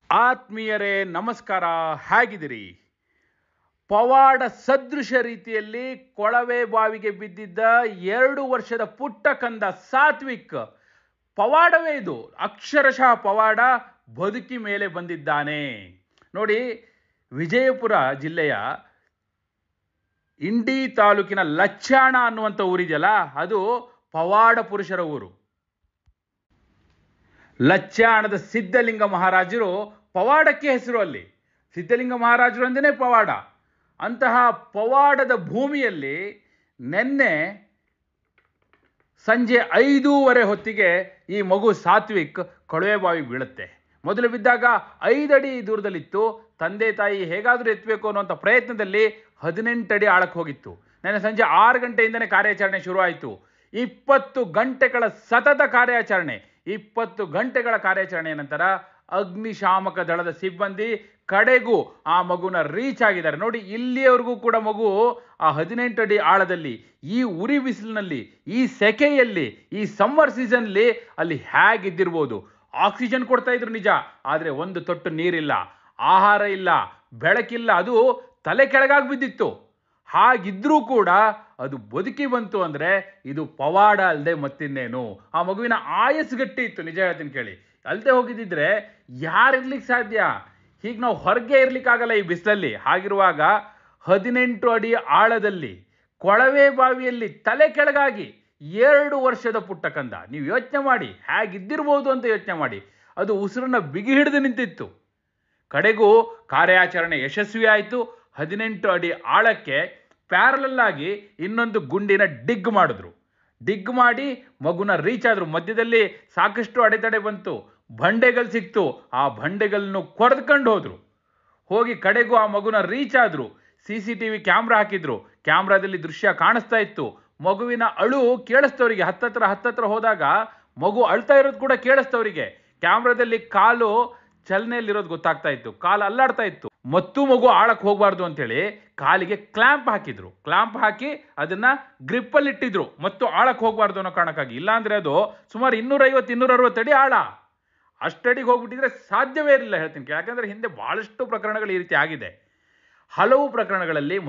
ಆತ್ಮೀಯರೇ ನಮಸ್ಕಾರ, ಹೇಗಿದ್ದೀರಿ? ಪವಾಡ ಸದೃಶ ರೀತಿಯಲ್ಲಿ ಕೊಳವೆ ಬಾವಿಗೆ ಬಿದ್ದಿದ್ದ 2 ವರ್ಷದ ಪುಟ್ಟ ಕಂದ ಸಾತ್ವಿಕ್, ಪವಾಡವೇ ಇದು, ಅಕ್ಷರಶಃ ಪವಾಡ, ಬದುಕಿ ಮೇಲೆ ಬಂದಿದ್ದಾನೆ. ನೋಡಿ, ವಿಜಯಪುರ ಜಿಲ್ಲೆಯ ಇಂಡಿ ತಾಲೂಕಿನ ಲಚ್ಚಾಣ ಅನ್ನುವಂಥ ಊರಿದೆಯಲ್ಲ, ಅದು ಪವಾಡ ಪುರುಷರ ಊರು. ಲಚ್ಚಾಣದ ಸಿದ್ಧಲಿಂಗ ಮಹಾರಾಜರು ಪವಾಡಕ್ಕೆ ಹೆಸರು. ಅಲ್ಲಿ ಸಿದ್ಧಲಿಂಗ ಮಹಾರಾಜರು ಅಂದೇನೆ ಪವಾಡ. ಅಂತಹ ಪವಾಡದ ಭೂಮಿಯಲ್ಲಿ ನಿನ್ನೆ ಸಂಜೆ 5:15 ಹೊತ್ತಿಗೆ ಈ ಮಗು ಸಾತ್ವಿಕ್ ಕೊಳವೆ ಬಾವಿಗೆ ಬೀಳುತ್ತೆ. ಮೊದಲು ಬಿದ್ದಾಗ 5 ಅಡಿ ದೂರದಲ್ಲಿತ್ತು. ತಂದೆ ತಾಯಿ ಹೇಗಾದರೂ ಎತ್ತಬೇಕು ಅನ್ನುವಂಥ ಪ್ರಯತ್ನದಲ್ಲಿ 18 ಅಡಿ ಆಳಕ್ಕೆ ಹೋಗಿತ್ತು. ನೆನ್ನೆ ಸಂಜೆ 6 ಗಂಟೆಯಿಂದನೇ ಕಾರ್ಯಾಚರಣೆ ಶುರು ಆಯಿತು. 20 ಗಂಟೆಗಳ ಸತತ ಕಾರ್ಯಾಚರಣೆ. 20 ಗಂಟೆಗಳ ಕಾರ್ಯಾಚರಣೆಯ ನಂತರ ಅಗ್ನಿಶಾಮಕ ದಳದ ಸಿಬ್ಬಂದಿ ಕಡೆಗೂ ಆ ಮಗುನ ರೀಚ್ ಆಗಿದ್ದಾರೆ. ನೋಡಿ, ಇಲ್ಲಿಯವರೆಗೂ ಕೂಡ ಮಗು ಆ 18 ಅಡಿ ಆಳದಲ್ಲಿ, ಈ ಉರಿ ಬಿಸಿಲಿನಲ್ಲಿ, ಈ ಸೆಕೆಯಲ್ಲಿ, ಈ ಸಮ್ಮರ್ ಸೀಸನ್ಲಿ ಅಲ್ಲಿ ಹೇಗಿದ್ದಿರ್ಬೋದು. ಆಕ್ಸಿಜನ್ ಕೊಡ್ತಾ ಇದ್ರು ನಿಜ, ಆದರೆ ಒಂದು ತೊಟ್ಟು ನೀರಿಲ್ಲ, ಆಹಾರ ಇಲ್ಲ, ಬೆಳಕಿಲ್ಲ, ಅದು ತಲೆ ಕೆಳಗಾಗಿ ಬಿದ್ದಿತ್ತು. ಹಾಗಿದ್ರೂ ಕೂಡ ಅದು ಬದುಕಿ ಬಂತು ಅಂದರೆ ಇದು ಪವಾಡ ಅಲ್ಲದೆ ಮತ್ತಿನ್ನೇನು. ಆ ಮಗುವಿನ ಆಯಸ್ಸು ಗಟ್ಟಿ ಇತ್ತು, ನಿಜ ಹೇಳ್ತೀನಿ ಕೇಳಿ. ಅಲ್ಲದೆ ಹೋಗಿದ್ದಿದ್ರೆ ಯಾರಿರ್ಲಿಕ್ಕೆ ಸಾಧ್ಯ? ಹೀಗೆ ನಾವು ಹೊರಗೆ ಇರ್ಲಿಕ್ಕಾಗಲ್ಲ ಈ ಬಿಸಿಲಲ್ಲಿ. ಹಾಗಿರುವಾಗ 18 ಅಡಿ ಆಳದಲ್ಲಿ ಕೊಳವೆ ಬಾವಿಯಲ್ಲಿ ತಲೆ ಕೆಳಗಾಗಿ 2 ವರ್ಷದ ಪುಟ್ಟ ಕಂದ, ನೀವು ಯೋಚನೆ ಮಾಡಿ ಹೇಗಿದ್ದಿರ್ಬೋದು ಅಂತ ಯೋಚನೆ ಮಾಡಿ. ಅದು ಉಸಿರನ್ನ ಬಿಗಿ ಹಿಡಿದು ನಿಂತಿತ್ತು. ಕಡೆಗೂ ಕಾರ್ಯಾಚರಣೆ ಯಶಸ್ವಿ ಆಯಿತು. 18 ಅಡಿ ಆಳಕ್ಕೆ ಪ್ಯಾರಲಲ್ ಆಗಿ ಇನ್ನೊಂದು ಗುಂಡಿನ ಡಿಗ್ ಮಾಡಿದ್ರು. ಡಿಗ್ ಮಾಡಿ ಮಗುನ ರೀಚ್ ಆದ್ರು. ಮಧ್ಯದಲ್ಲಿ ಸಾಕಷ್ಟು ಅಡೆತಡೆ ಬಂತು, ಬಂಡೆಗಳು ಸಿಕ್ತು. ಆ ಬಂಡೆಗಳನ್ನು ಕೊರೆದುಕೊಂಡು ಹೋದ್ರು. ಹೋಗಿ ಕಡೆಗೂ ಆ ಮಗುನ ರೀಚ್ ಆದ್ರು. CCTV ಕ್ಯಾಮ್ರಾ ಹಾಕಿದ್ರು. ಕ್ಯಾಮ್ರಾದಲ್ಲಿ ದೃಶ್ಯ ಕಾಣಿಸ್ತಾ ಇತ್ತು. ಮಗುವಿನ ಅಳು ಕೇಳಿಸ್ತವರಿಗೆ. ಹತ್ತತ್ರ ಹೋದಾಗ ಮಗು ಅಳ್ತಾ ಇರೋದು ಕೂಡ ಕೇಳಿಸ್ತವರಿಗೆ. ಕ್ಯಾಮ್ರಾದಲ್ಲಿ ಕಾಲು ಚಲನೆಯಲ್ಲಿರೋದು ಗೊತ್ತಾಗ್ತಾ ಇತ್ತು, ಕಾಲು ಅಲ್ಲಾಡ್ತಾ ಇತ್ತು. ಮತ್ತು ಮಗು ಆಳಕ್ಕೆ ಹೋಗಬಾರ್ದು ಅಂತೇಳಿ ಕಾಲಿಗೆ ಕ್ಲ್ಯಾಂಪ್ ಹಾಕಿದ್ರು. ಕ್ಲ್ಯಾಂಪ್ ಹಾಕಿ ಅದನ್ನ ಗ್ರಿಪ್ಪಲ್ಲಿ ಇಟ್ಟಿದ್ರು, ಮತ್ತು ಆಳಕ್ಕೆ ಹೋಗಬಾರ್ದು ಅನ್ನೋ ಕಾರಣಕ್ಕಾಗಿ. ಇಲ್ಲಾಂದ್ರೆ ಅದು ಸುಮಾರು 250-260 ಅಡಿ ಆಳ. ಅಷ್ಟಡಿಗೆ ಹೋಗ್ಬಿಟ್ಟಿದ್ರೆ ಸಾಧ್ಯವೇ ಇರಲಿಲ್ಲ, ಹೇಳ್ತೀನಿ. ಯಾಕಂದ್ರೆ ಹಿಂದೆ ಬಹಳಷ್ಟು ಪ್ರಕರಣಗಳು ಈ ರೀತಿ ಆಗಿದೆ. ಹಲವು ಪ್ರಕರಣಗಳಲ್ಲಿ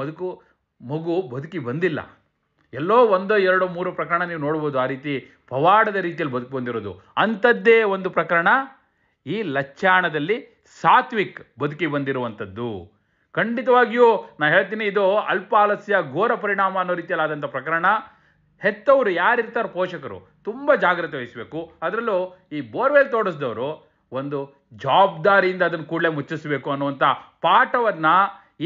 ಮಗು ಬದುಕಿ ಬಂದಿಲ್ಲ. ಎಲ್ಲೋ 1, 2, 3 ಪ್ರಕರಣ ನೀವು ನೋಡ್ಬೋದು ಆ ರೀತಿ ಪವಾಡದ ರೀತಿಯಲ್ಲಿ ಬದುಕು ಬಂದಿರೋದು. ಅಂಥದ್ದೇ ಒಂದು ಪ್ರಕರಣ ಈ ಲಚ್ಚಾಣದಲ್ಲಿ ಸಾತ್ವಿಕ್ ಬದುಕಿ ಬಂದಿರುವಂಥದ್ದು. ಖಂಡಿತವಾಗಿಯೂ ನಾ ಹೇಳ್ತೀನಿ, ಇದು ಅಲ್ಪ ಆಲಸ್ಯ ಘೋರ ಪರಿಣಾಮ ಅನ್ನೋ ರೀತಿಯಲ್ಲಿ ಆದಂಥ ಪ್ರಕರಣ. ಹೆತ್ತವರು ಯಾರಿರ್ತಾರೆ, ಪೋಷಕರು ತುಂಬ ಜಾಗ್ರತೆ ವಹಿಸಬೇಕು. ಅದರಲ್ಲೂ ಈ ಬೋರ್ವೆಲ್ ತೋಡಿಸಿದವರು ಒಂದು ಜವಾಬ್ದಾರಿಯಿಂದ ಅದನ್ನು ಕೂಡಲೇ ಮುಚ್ಚಿಸಬೇಕು ಅನ್ನುವಂಥ ಪಾಠವನ್ನು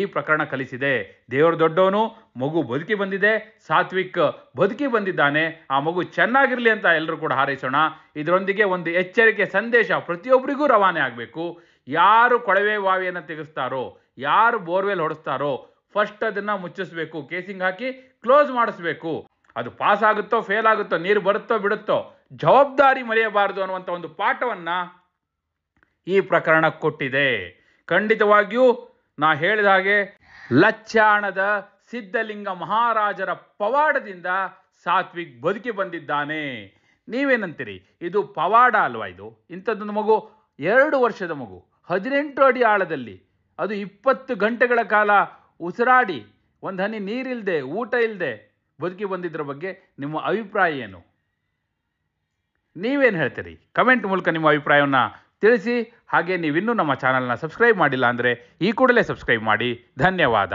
ಈ ಪ್ರಕರಣ ಕಲಿಸಿದೆ. ದೇವರು ದೊಡ್ಡವನು, ಮಗು ಬದುಕಿ ಬಂದಿದೆ, ಸಾತ್ವಿಕ್ ಬದುಕಿ ಬಂದಿದ್ದಾನೆ. ಆ ಮಗು ಚೆನ್ನಾಗಿರಲಿ ಅಂತ ಎಲ್ಲರೂ ಕೂಡ ಹಾರೈಸೋಣ. ಇದರೊಂದಿಗೆ ಒಂದು ಎಚ್ಚರಿಕೆ ಸಂದೇಶ ಪ್ರತಿಯೊಬ್ಬರಿಗೂ ರವಾನೆ ಆಗಬೇಕು. ಯಾರು ಕೊಳವೆ ಬಾವಿಯನ್ನು ತೆಗೆಸ್ತಾರೋ, ಯಾರು ಬೋರ್ವೆಲ್ ಹೊಡೆಸ್ತಾರೋ, ಫಸ್ಟ್ ಅದನ್ನು ಮುಚ್ಚಿಸ್ಬೇಕು, ಕೇಸಿಂಗ್ ಹಾಕಿ ಕ್ಲೋಸ್ ಮಾಡಿಸ್ಬೇಕು. ಅದು ಪಾಸ್ ಆಗುತ್ತೋ ಫೇಲ್ ಆಗುತ್ತೋ, ನೀರು ಬರುತ್ತೋ ಬಿಡುತ್ತೋ, ಜವಾಬ್ದಾರಿ ಮರೆಯಬಾರದು ಅನ್ನುವಂಥ ಒಂದು ಪಾಠವನ್ನು ಈ ಪ್ರಕರಣ ಕೊಟ್ಟಿದೆ. ಖಂಡಿತವಾಗಿಯೂ ನಾ ಹೇಳಿದ ಹಾಗೆ ಲಚ್ಚಾಣದ ಸಿದ್ಧಲಿಂಗ ಮಹಾರಾಜರ ಪವಾಡದಿಂದ ಸಾತ್ವಿಕ್ ಬದುಕಿ ಬಂದಿದ್ದಾನೆ. ನೀವೇನಂತೀರಿ? ಇದು ಪವಾಡ ಅಲ್ವಾ? ಇದು ಇಂಥದ್ದೊಂದು ಮಗು, 2 ವರ್ಷದ ಮಗು, 18 ಅಡಿ ಆಳದಲ್ಲಿ, ಅದು 20 ಗಂಟೆಗಳ ಕಾಲ ಉಸಿರಾಡಿ, ಒಂದು ಹನಿ ನೀರಿಲ್ಲದೆ, ಊಟ ಇಲ್ಲದೆ ಬದುಕಿ ಬಂದಿದ್ದರ ಬಗ್ಗೆ ನಿಮ್ಮ ಅಭಿಪ್ರಾಯ ಏನು? ನೀವೇನು ಹೇಳ್ತೀರಿ? ಕಮೆಂಟ್ ಮೂಲಕ ನಿಮ್ಮ ಅಭಿಪ್ರಾಯವನ್ನು ತಿಳಿಸಿ. ಹಾಗೆ ನೀವಿನ್ನೂ ನಮ್ಮ ಚಾನಲ್ನ ಸಬ್ಸ್ಕ್ರೈಬ್ ಮಾಡಿಲ್ಲ ಅಂದರೆ ಈ ಕೂಡಲೇ ಸಬ್ಸ್ಕ್ರೈಬ್ ಮಾಡಿ. ಧನ್ಯವಾದ.